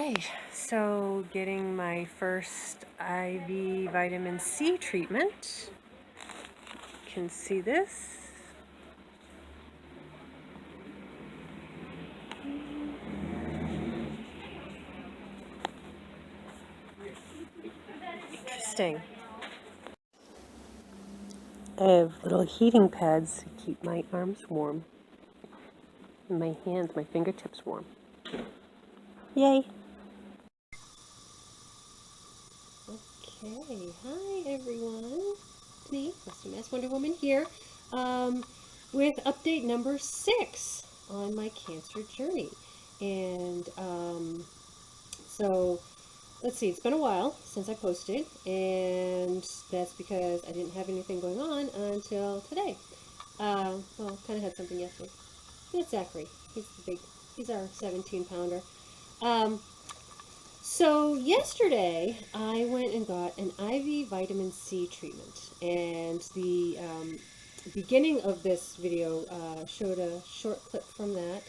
right, so getting my first IV vitamin C treatment. You can see this. Interesting. I have little heating pads to keep my arms warm and my hands, my fingertips warm. Yay! Okay, hi everyone. It's me, Custom S Wonder Woman here, with update number 6 on my cancer journey. And so let's see, it's been a while since I posted, and that's because I didn't have anything going on until today. Well, kind of had something yesterday. That's Zachary. He's our 17-pounder. So yesterday I went and got an IV vitamin C treatment, and the beginning of this video showed a short clip from that,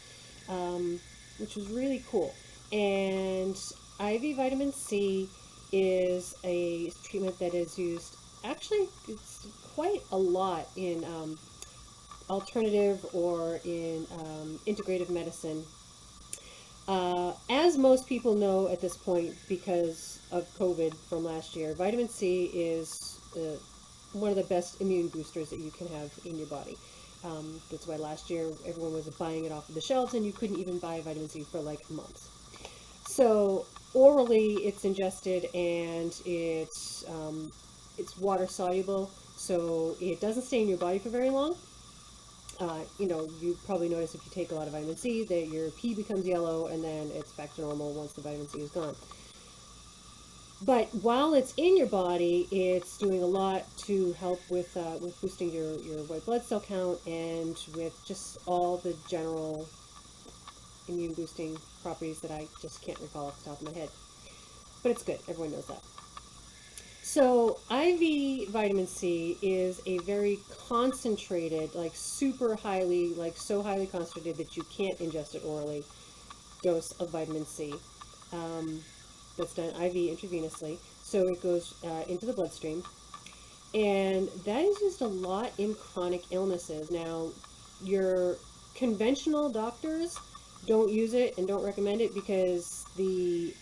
which was really cool. And IV vitamin C is a treatment that is used, actually, it's quite a lot in alternative or in integrative medicine. As most people know at this point, because of COVID from last year, vitamin C is one of the best immune boosters that you can have in your body. That's why last year everyone was buying it off of the shelves, and you couldn't even buy vitamin C for like months. So orally, it's ingested, and it's water soluble, so it doesn't stay in your body for very long. You probably notice if you take a lot of vitamin C that your pee becomes yellow, and then it's back to normal once the vitamin C is gone. But while it's in your body, it's doing a lot to help with boosting your white blood cell count, and with just all the general immune boosting properties that I just can't recall off the top of my head. But it's good. Everyone knows that. So IV vitamin C is a very concentrated, like super highly, like so highly concentrated that you can't ingest it orally, dose of vitamin C. That's done IV intravenously. So it goes into the bloodstream. And that is used a lot in chronic illnesses. Now, your conventional doctors don't use it and don't recommend it because the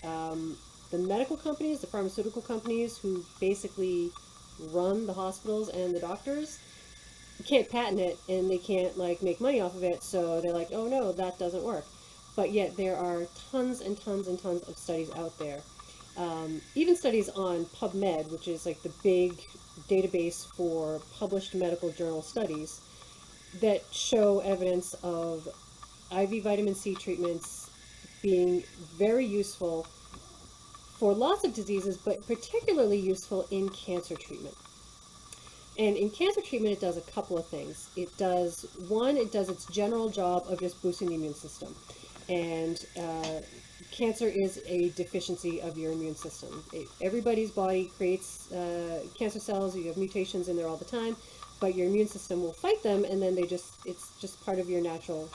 medical companies, the pharmaceutical companies who basically run the hospitals and the doctors, can't patent it, and they can't like make money off of it, so they're like, oh no, that doesn't work. But yet there are tons and tons and tons of studies out there. Even studies on PubMed, which is like the big database for published medical journal studies, that show evidence of IV vitamin C treatments being very useful for lots of diseases, but particularly useful in cancer treatment. And in cancer treatment, it does a couple of things. It does its general job of just boosting the immune system. And cancer is a deficiency of your immune system. Everybody's body creates cancer cells. You have mutations in there all the time, but your immune system will fight them, and then it's just part of your natural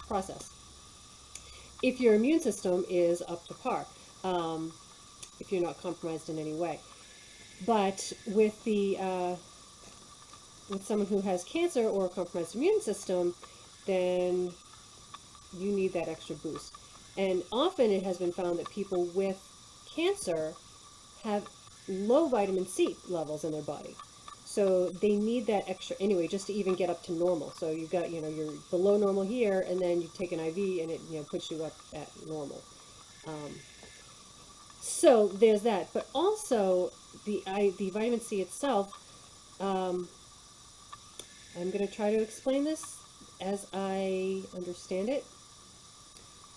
process. If your immune system is up to par, if you're not compromised in any way. But with someone who has cancer or a compromised immune system, then you need that extra boost. And often it has been found that people with cancer have low vitamin C levels in their body. So they need that extra anyway, just to even get up to normal. So you've got, you're below normal here, and then you take an IV and it puts you up at normal. So there's that. But also the vitamin C itself, I'm going to try to explain this as I understand it.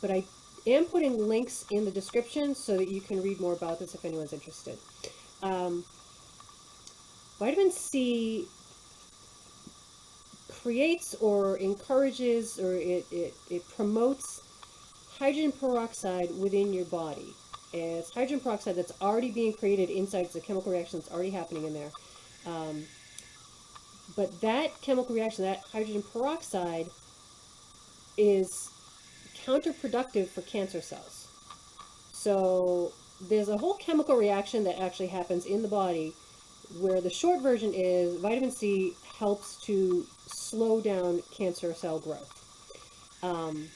But I am putting links in the description so that you can read more about this if anyone's interested. Vitamin C creates or encourages, or it promotes hydrogen peroxide within your body. And it's hydrogen peroxide that's already being created inside. It's a chemical reaction that's already happening in there. But that chemical reaction, that hydrogen peroxide, is counterproductive for cancer cells. So there's a whole chemical reaction that actually happens in the body where the short version is vitamin C helps to slow down cancer cell growth. Um,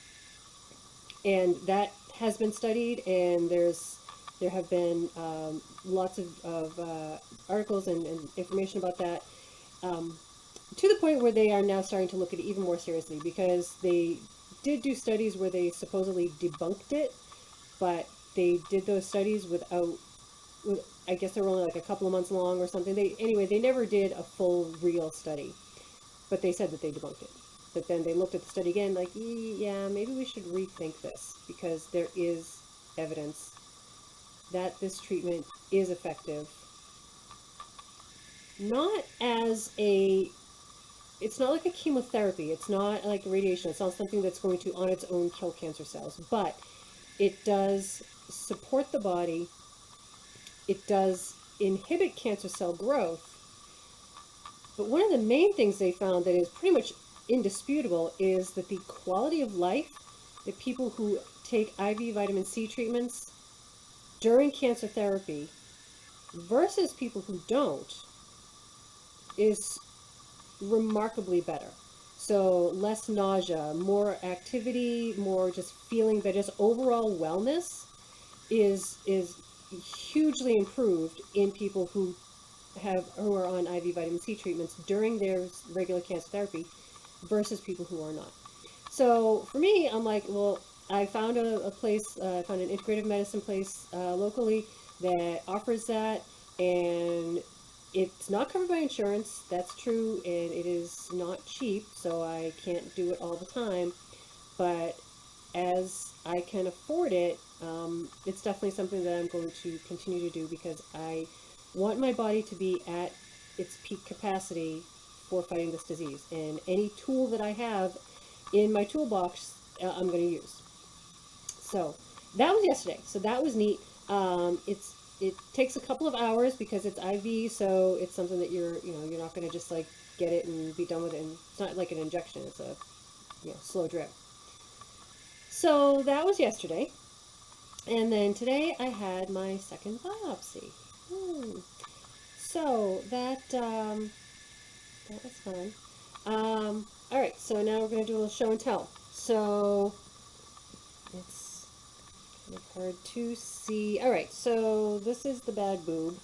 and that has been studied, and there have been lots of articles and information about that, um, to the point where they are now starting to look at it even more seriously, because they did do studies where they supposedly debunked it, but they did those studies without, I guess they were only like a couple of months long or something. They never did a full real study, but they said that they debunked it. But then they looked at the study again, like, yeah, maybe we should rethink this, because there is evidence that this treatment is effective. Not as a, it's not like a chemotherapy, it's not like radiation, it's not something that's going to on its own kill cancer cells, but it does support the body, it does inhibit cancer cell growth. But one of the main things they found that is pretty much indisputable is that the quality of life that people who take IV vitamin C treatments during cancer therapy versus people who don't is remarkably better. So less nausea, more activity, more just feeling that just overall wellness is hugely improved in people who are on IV vitamin C treatments during their regular cancer therapy versus people who are not. So for me, I'm like, well, I found a place, I found an integrative medicine place locally that offers that, and it's not covered by insurance, that's true, and it is not cheap, so I can't do it all the time, but as I can afford it, it's definitely something that I'm going to continue to do, because I want my body to be at its peak capacity for fighting this disease. And any tool that I have in my toolbox, I'm going to use. So that was yesterday. So that was neat. It takes a couple of hours because it's IV, so it's something that you're not going to just like get it and be done with it. And it's not like an injection; it's a slow drip. So that was yesterday, and then today I had my second biopsy. So that was fun. All right, so now we're going to do a little show and tell. So it's kind of hard to see. All right, so this is the bad boob.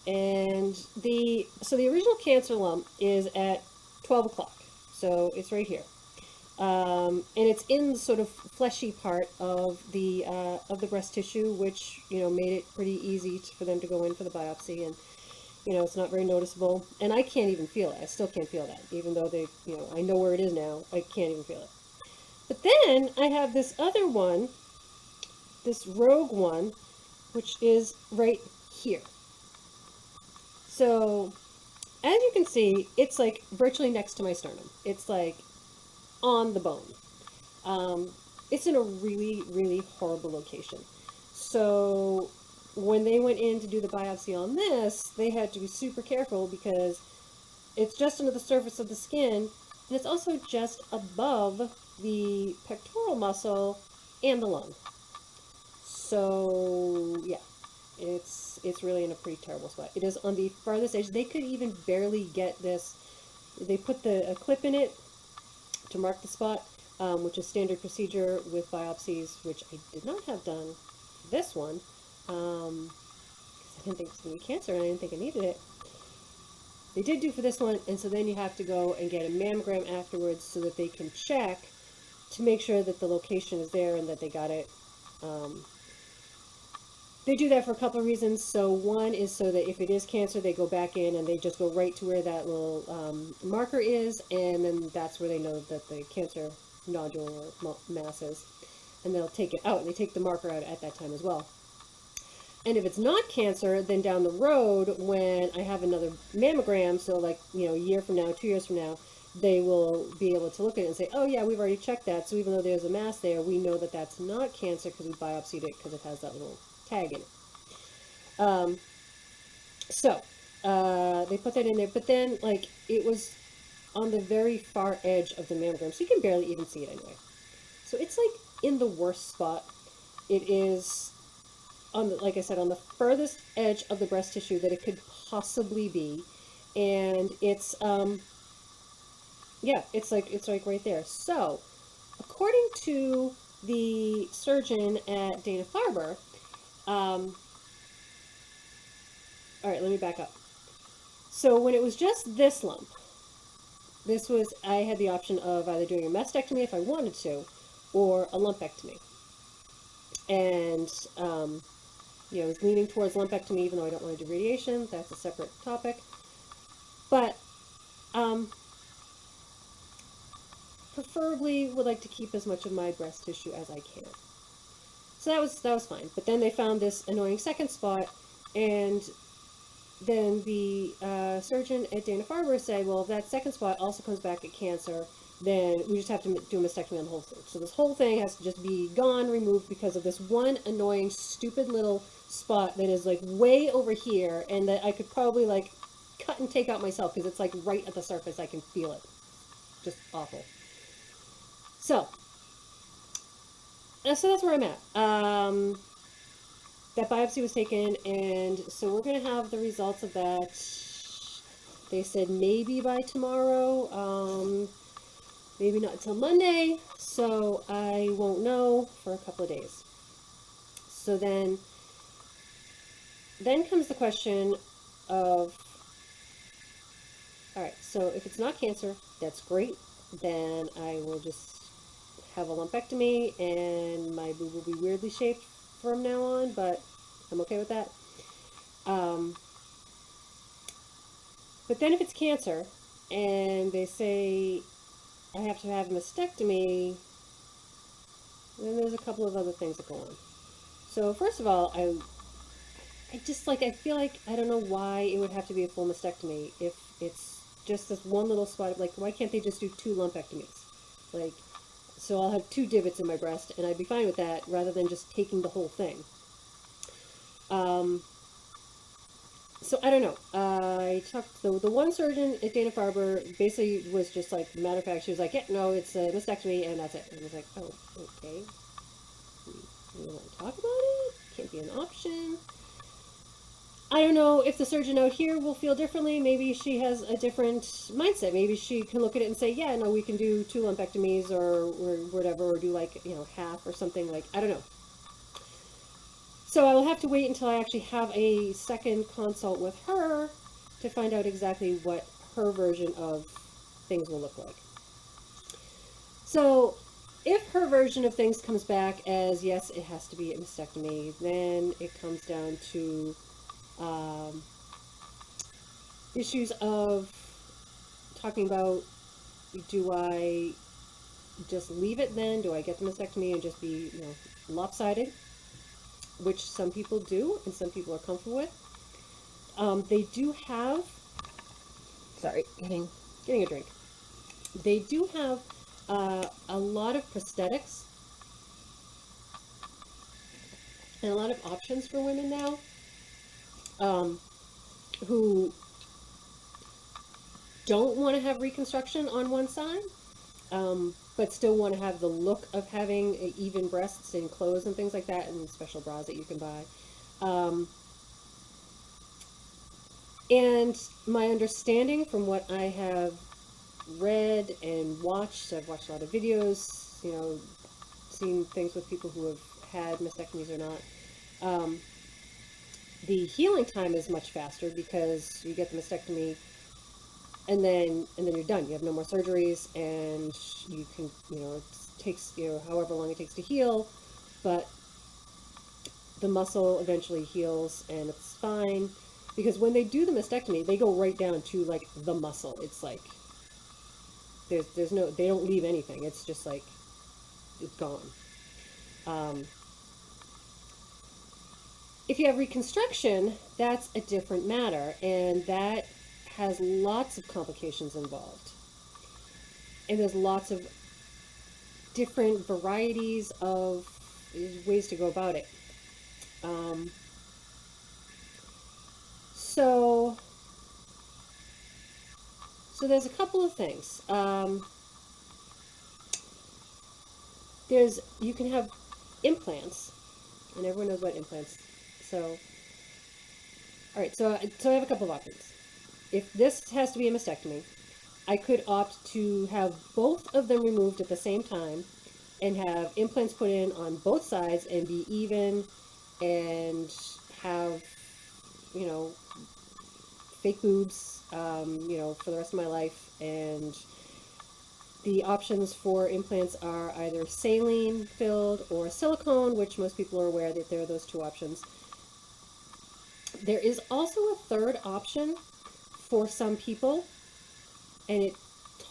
And the original cancer lump is at 12 o'clock. So it's right here. And it's in the sort of fleshy part of the breast tissue, which made it pretty easy for them to go in for the biopsy, and it's not very noticeable, and I can't even feel it. I still can't feel that, even though I know where it is now. I can't even feel it. But then I have this other one, this rogue one, which is right here. So as you can see, it's like virtually next to my sternum. It's like on the bone. It's in a really, really horrible location. So when they went in to do the biopsy on this, they had to be super careful because it's just under the surface of the skin, and it's also just above the pectoral muscle and the lung. So yeah, it's really in a pretty terrible spot. It is on the farthest edge. They could even barely get this. They put a clip in it to mark the spot, which is standard procedure with biopsies, which I did not have done for this one, because I didn't think it was going to be cancer, and I didn't think I needed it. They did do for this one, and so then you have to go and get a mammogram afterwards so that they can check to make sure that the location is there and that they got it. They do that for a couple of reasons. So one is so that if it is cancer, they go back in and they just go right to where that little marker is, and then that's where they know that the cancer nodule or mass is, and they'll take it out. They take the marker out at that time as well. And if it's not cancer, then down the road, when I have another mammogram, so like a year from now, 2 years from now, they will be able to look at it and say, oh yeah, we've already checked that, so even though there's a mass there, we know that that's not cancer because we biopsied it because it has that little tag in it. They put that in there, but then like it was on the very far edge of the mammogram, so you can barely even see it anyway. So it's like in the worst spot. it is on the, like I said, on the furthest edge of the breast tissue that it could possibly be, and it's yeah, it's like right there. So, according to the surgeon at Dana Farber, all right, let me back up. So when it was just this lump, this was, I had the option of either doing a mastectomy if I wanted to, or a lumpectomy. And you know, I was leaning towards lumpectomy, even though I don't want to do radiation. That's a separate topic. But preferably would like to keep as much of my breast tissue as I can. So that was fine. But then they found this annoying second spot, and then the surgeon at Dana Farber said, well, if that second spot also comes back at cancer, then we just have to do a mastectomy on the whole thing. So this whole thing has to just be gone, removed, because of this one annoying, stupid little spot that is like way over here, and that I could probably like cut and take out myself because it's like right at the surface. I can feel it. Just awful. So that's where I'm at. That biopsy was taken, and so we're going to have the results of that. They said maybe by tomorrow, maybe not until Monday, so I won't know for a couple of days. So then comes the question of, all right, so if it's not cancer, that's great. Then I will just have a lumpectomy, and my boob will be weirdly shaped from now on, but I'm okay with that. But then if it's cancer, and they say I have to have a mastectomy, then there's a couple of other things that go on. So first of all, I just like, I feel like, I don't know why it would have to be a full mastectomy if it's just this one little spot. Like, why can't they just do 2 lumpectomies? Like, so I'll have 2 divots in my breast, and I'd be fine with that, rather than just taking the whole thing. So I don't know. I talked to the one surgeon at Dana Farber. Basically, was just like, matter of fact, she was like, yeah, no, it's a mastectomy, and that's it. And I was like, oh, okay. You want to talk about it? Can't be an option. I don't know if the surgeon out here will feel differently. Maybe she has a different mindset. Maybe she can look at it and say, yeah, no, we can do 2 lumpectomies or whatever, or do like, you know, half or something. Like, I don't know. So I will have to wait until I actually have a second consult with her to find out exactly what her version of things will look like. So if her version of things comes back as, yes, it has to be a mastectomy, then it comes down to issues of talking about, do I just leave it then? Do I get the mastectomy and just be, you know, lopsided? Which some people do, and some people are comfortable with. They do have, sorry, getting a drink. They do have a lot of prosthetics and a lot of options for women now, who don't want to have reconstruction on one side, but still want to have the look of having even breasts in clothes and things like that, and special bras that you can buy. And my understanding from what I have read and watched, I've watched a lot of videos, you know, seen things with people who have had mastectomies or not. The healing time is much faster because you get the mastectomy, and then you're done. You have no more surgeries, and you can, you know, it takes, you know, however long it takes to heal, but the muscle eventually heals and it's fine. Because when they do the mastectomy, they go right down to like the muscle. It's like there's no, they don't leave anything. It's just like it's gone. If you have reconstruction, that's a different matter, and that has lots of complications involved. And there's lots of different varieties of ways to go about it. So there's a couple of things. You can have implants, and everyone knows about implants. So, all right, so I have a couple of options. If this has to be a mastectomy, I could opt to have both of them removed at the same time and have implants put in on both sides and be even and have, you know, fake boobs, for the rest of my life. And the options for implants are either saline filled or silicone, which most people are aware that there are those two options. There is also a third option for some people, and it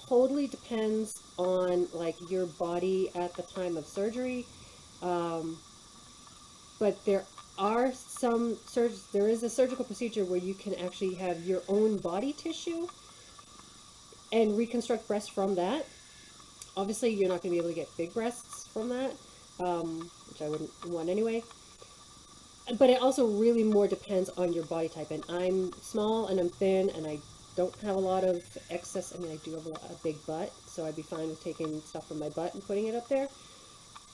totally depends on like your body at the time of surgery. But there are there is a surgical procedure where you can actually have your own body tissue and reconstruct breasts from that. Obviously, you're not going to be able to get big breasts from that, which I wouldn't want anyway. But it also really more depends on your body type. And I'm small and I'm thin and I don't have a lot of excess. I mean, I do have a big butt, so I'd be fine with taking stuff from my butt and putting it up there.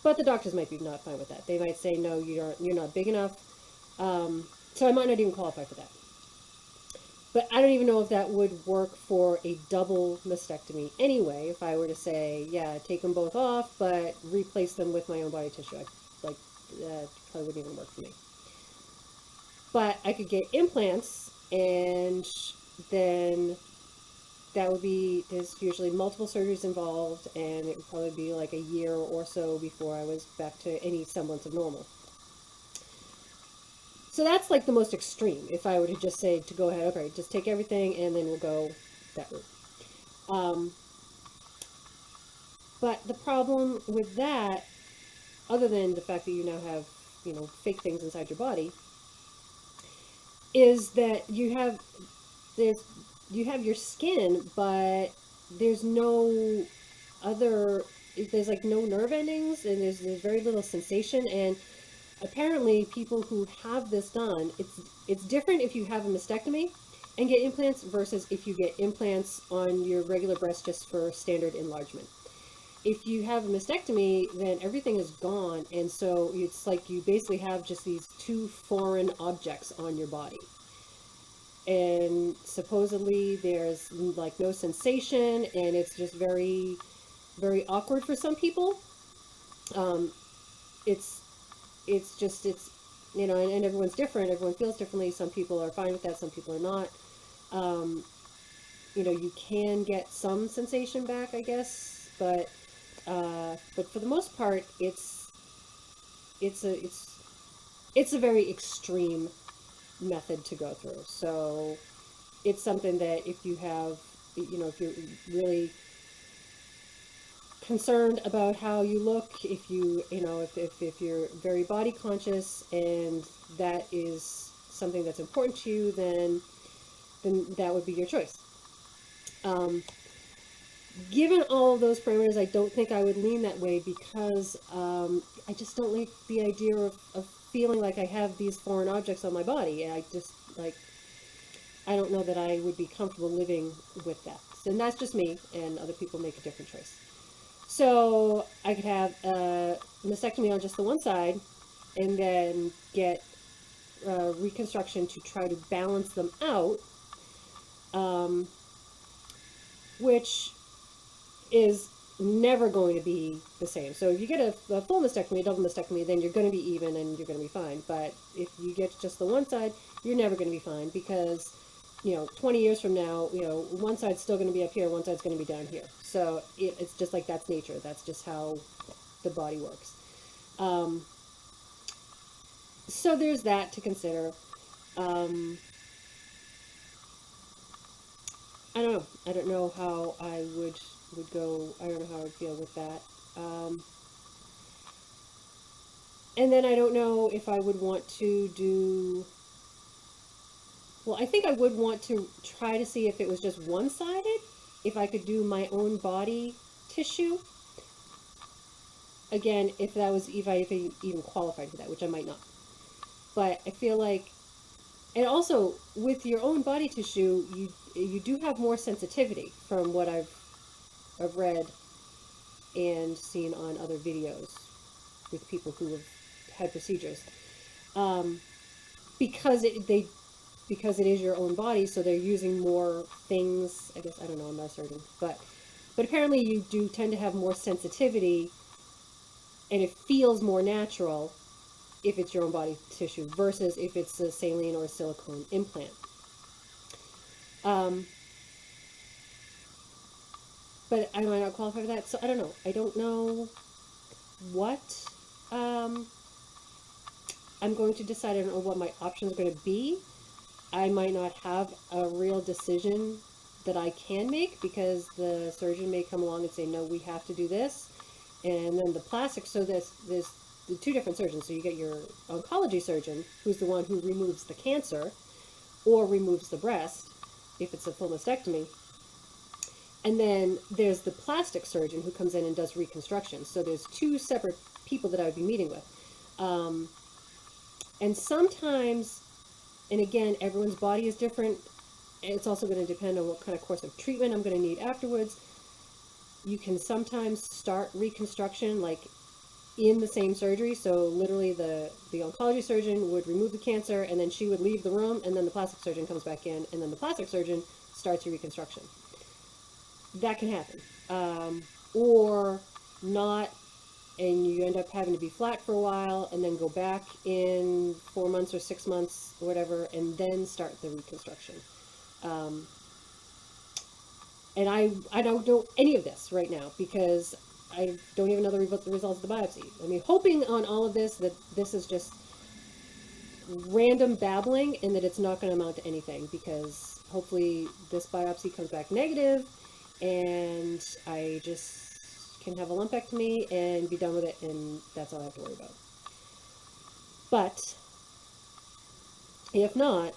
But the doctors might be not fine with that. They might say, no, you're not big enough. So I might not even qualify for that. But I don't even know if that would work for a double mastectomy anyway. If I were to say, yeah, take them both off, but replace them with my own body tissue, that probably wouldn't even work for me. But I could get implants, and then there's usually multiple surgeries involved, and it would probably be like a year or so before I was back to any semblance of normal. So that's like the most extreme. If I were to just say to go ahead, okay, just take everything and then we'll go that route. But the problem with that, other than the fact that you now have, fake things inside your body, is that you have your skin, but there's no there's like no nerve endings, and there's very little sensation. And apparently people who have this done, it's different if you have a mastectomy and get implants versus if you get implants on your regular breast just for standard enlargement. If you have a mastectomy, then everything is gone, and so it's like you basically have just these two foreign objects on your body. And supposedly there's like no sensation, and it's just very, very awkward for some people. And everyone's different. Everyone feels differently. Some people are fine with that. Some people are not. You can get some sensation back, I guess, but for the most part, it's a very extreme method to go through. So it's something that if you're really concerned about how you look, if you're very body conscious and that is something that's important to you, then that would be your choice. Given all of those parameters, I don't think I would lean that way, because I just don't like the idea of feeling like I have these foreign objects on my body. And I don't know that I would be comfortable living with that. And that's just me, and other people make a different choice. So I could have a mastectomy on just the one side, and then get reconstruction to try to balance them out, which is never going to be the same. So if you get a full mastectomy, a double mastectomy, then you're going to be even and you're going to be fine. But if you get just the one side, you're never going to be fine, because 20 years from now, one side's still going to be up here, one side's going to be down here. So it's just like, that's nature. That's just how the body works. So there's that to consider. I don't know. I don't know how I would go. I don't know how I would feel with that. And then I don't know if I would want to do... Well, I think I would want to try to see if it was just one-sided, if I could do my own body tissue. Again, if I even qualified for that, which I might not. But I feel like... And also, with your own body tissue, you do have more sensitivity, from what I've read and seen on other videos with people who have had procedures. um, because because it is your own body, so they're using more things. I guess I don't know. I'm not certain, but apparently you do tend to have more sensitivity, and it feels more natural if it's your own body tissue versus if it's a saline or a silicone implant. Um, but I might not qualify for that, so I don't know. I don't know what um, I'm going to decide. I don't know what my options are going to be. I might not have a real decision that I can make because the surgeon may come along and say, no, we have to do this. And then the plastic, so there's the two different surgeons. So you get your oncology surgeon, who's the one who removes the cancer or removes the breast, if it's a full mastectomy. And then there's the plastic surgeon who comes in and does reconstruction. So there's two separate people that I would be meeting with. Um, and sometimes, and again, everyone's body is different. It's also going to depend on what kind of course of treatment I'm going to need afterwards. You can sometimes start reconstruction like in the same surgery. So literally the oncology surgeon would remove the cancer and then she would leave the room and then the plastic surgeon comes back in and then the plastic surgeon starts your reconstruction. That can happen. Or not, and you end up having to be flat for a while and then go back in 4 months or 6 months or whatever and then start the reconstruction. Um, and I don't know any of this right now because I don't even know the results of the biopsy. I mean, hoping on all of this that this is just random babbling and that it's not going to amount to anything because hopefully this biopsy comes back negative and I just can have a lumpectomy and be done with it and that's all I have to worry about. But if not,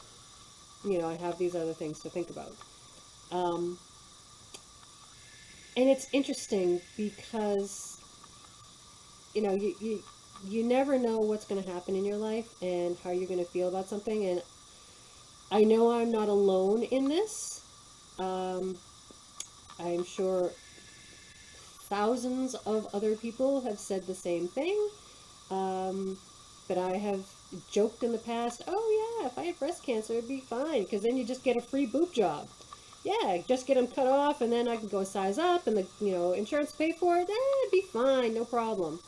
you know, I have these other things to think about. Um, and it's interesting because, you know, you never know what's going to happen in your life and how you're going to feel about something. And I know I'm not alone in this. I'm sure thousands of other people have said the same thing. But I have joked in the past, oh yeah, if I had breast cancer, it'd be fine, because then you just get a free boob job. Yeah, just get them cut off, and then I can go size up, and the insurance pay for it. It'd be fine, no problem.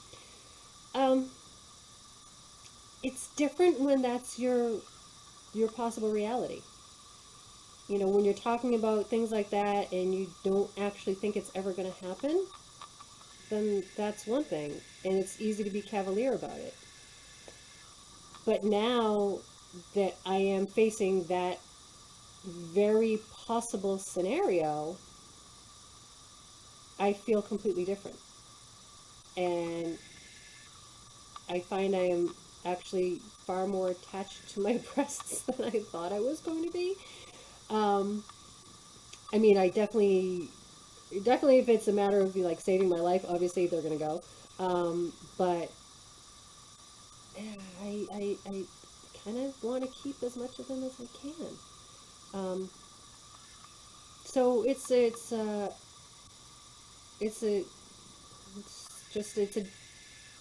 Um, it's different when that's your possible reality. You know, when you're talking about things like that and you don't actually think it's ever going to happen, then that's one thing, and it's easy to be cavalier about it. But now that I am facing that very possible scenario, I feel completely different. And I find I am actually far more attached to my breasts than I thought I was going to be. Um, I mean, I definitely, if it's a matter of like saving my life, obviously they're gonna go. But yeah, I kind of want to keep as much of them as I can. Um, so it's a it's a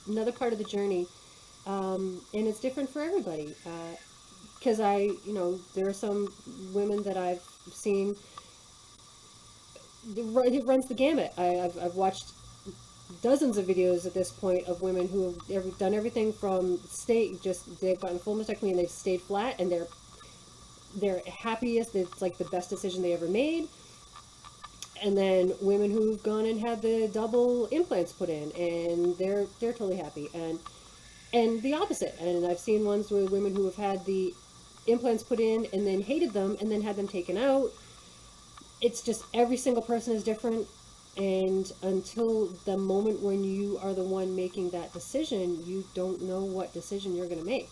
another part of the journey, and it's different for everybody. Because there are some women that I've seen. It runs the gamut. I've watched dozens of videos at this point of women who have done everything from they've gotten full mastectomy and they've stayed flat and they're happiest. It's like the best decision they ever made. And then women who've gone and had the double implants put in and they're totally happy. And the opposite. And I've seen ones with women who have had the implants put in and then hated them and then had them taken out. It's just every single person is different. And until the moment when you are the one making that decision, you don't know what decision you're going to make.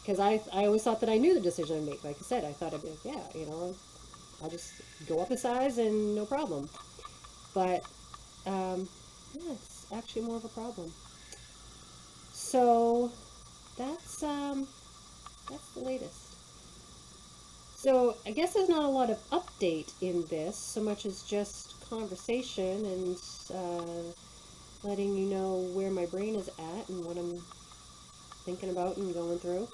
Because I always thought that I knew the decision I'd make. Like I said, I thought I'd be like, yeah, I'll just go up a size and no problem. But, yeah, it's actually more of a problem. So, that's the latest. So, I guess there's not a lot of update in this, so much as just conversation and letting you know where my brain is at and what I'm thinking about and going through.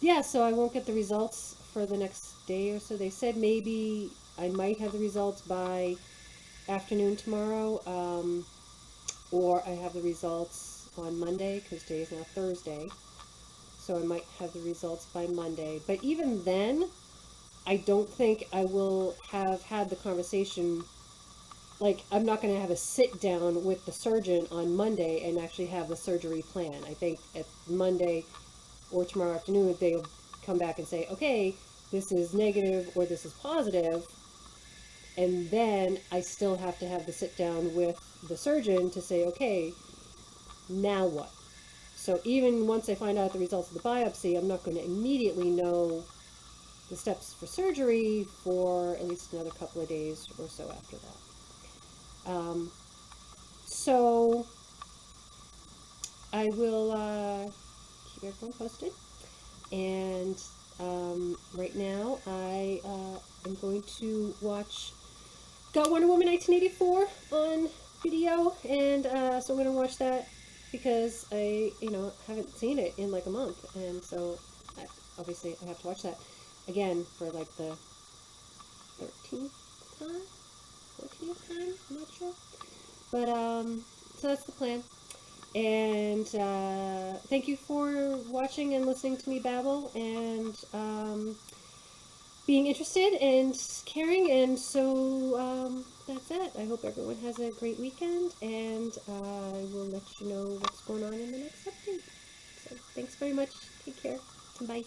Yeah, so I won't get the results for the next day or so. They said maybe I might have the results by afternoon tomorrow, or I have the results on Monday, because today is now Thursday. So I might have the results by Monday. But even then, I don't think I will have had the conversation. Like, I'm not going to have a sit down with the surgeon on Monday and actually have the surgery plan. I think at Monday or tomorrow afternoon, they'll come back and say, okay, this is negative or this is positive. And then I still have to have the sit down with the surgeon to say, okay, now what? So even once I find out the results of the biopsy, I'm not going to immediately know the steps for surgery for at least another couple of days or so after that. So I will keep everyone posted. And right now I am going to watch, got Wonder Woman 1984 on video, and so I'm going to watch that because I, haven't seen it in like a month, and so obviously I have to watch that again for like the 13th time, 14th time, I'm not sure. But so that's the plan. And thank you for watching and listening to me babble, and being interested and caring. And so that's it. I hope everyone has a great weekend, and I will let you know what's going on in the next update. So thanks very much. Take care. Bye.